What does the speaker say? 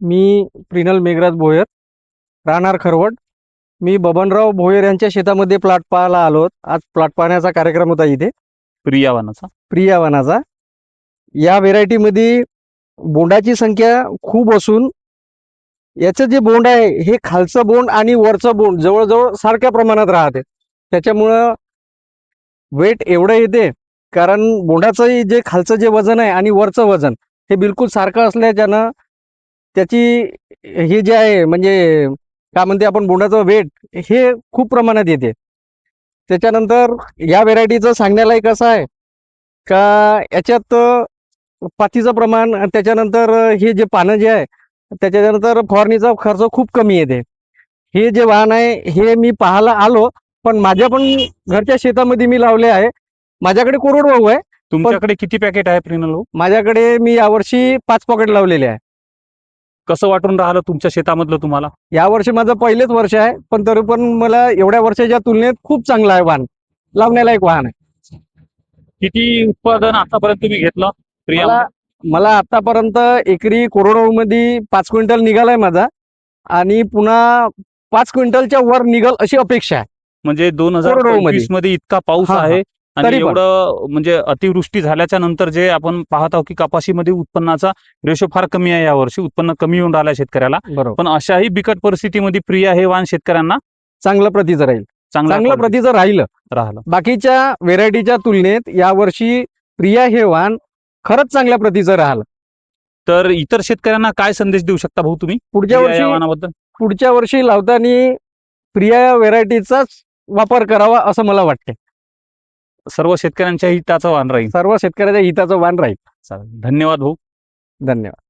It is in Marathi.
मी प्रिनल मेघराज भोयर, राहणार खरवड. मी बबनराव भोयर यांच्या शेतामध्ये प्लॉट पाहायला आलो. आज प्लॉट पाहण्याचा कार्यक्रम होता इथे प्रियावानाचा. प्रियावनाचा. या व्हेरायटीमध्ये बोंडाची संख्या खूप असून याचं जे बोंड आहे हे खालचं बोंड आणि वरचं बोंड जवळजवळ सारख्या प्रमाणात राहते. त्याच्यामुळं वेट एवढं येते, कारण बोंडाचं जे खालचं जे वजन आहे आणि वरचं वजन हे बिलकुल सारखं असल्याच्यानं त्याची हे जे आहे म्हणजे काय म्हणते आपण बोंडाचं वेट हे खूप प्रमाणात येते. त्याच्यानंतर या व्हेरायटीचं सांगण्यालायक असं आहे का याच्यात पातीचं प्रमाण, त्याच्यानंतर हे जे पानं जे आहे त्याच्यानंतर फवारणीचा खर्च खूप कमी येते. हे जे वाहन आहे हे मी पाहायला आलो, पण माझ्या पण घरच्या शेतामध्ये मी लावले आहे. माझ्याकडे कोरडवाहू आहे. तुमच्याकडे किती पॅकेट आहे प्रिनल भाऊ? माझ्याकडे मी यावर्षी 5 पॉकेट लावलेले आहे. कसं वाटून राहिलं तुमच्या शेतामधलं तुम्हाला? यावर्षी माझं पहिलेच वर्ष आहे, पण तरी पण मला एवढ्या वर्षाच्या तुलनेत खूप चांगलं आहे वाहन, लावण्यालायक वाहन आहे. किती उत्पादन आतापर्यंत तुम्ही घेतलं प्रिया? मला आतापर्यंत एकरी कोरडवाहूमध्ये 5 क्विंटल निघालाय माझा, आणि पुन्हा 5 क्विंटलच्या वर निघल अशी अपेक्षा आहे. म्हणजे कोरडवाहूमध्ये. 2025 मध्ये इतका पाऊस हा, हा. आहे आणि तरी पण. एवढं म्हणजे अतिवृष्टी झाल्याच्या नंतर जे आपण पाहत आहोत की कपाशीमध्ये उत्पन्नाचा रेशो फार कमी आहे. यावर्षी उत्पन्न कमी होऊन राहिलं शेतकऱ्याला. बरोबर. पण अशाही बिकट परिस्थितीमध्ये प्रिया हे वाहन शेतकऱ्यांना चांगलं प्रतीचं राहील, चांगलं चांगल्या प्रतीचं राहिलं. राहिलं. बाकीच्या व्हेरायटीच्या तुलनेत यावर्षी प्रिया हे वाहन खरंच चांगल्या प्रतीचं राहिलं. तर इतर शेतकऱ्यांना काय संदेश देऊ शकता भाऊ तुम्ही पुढच्या प्रिया या वर्षी वाहनाबद्दल? पुढच्या वर्षी लावताना प्रिया या व्हेरायटीचाच वापर करावा असं मला वाटते. सर्व शेतकऱ्यांच्या हिताचं वाहन राहील. सर्व शेतकऱ्याच्या हिताचं वाहन राहील. चालेल. धन्यवाद भाऊ. धन्यवाद.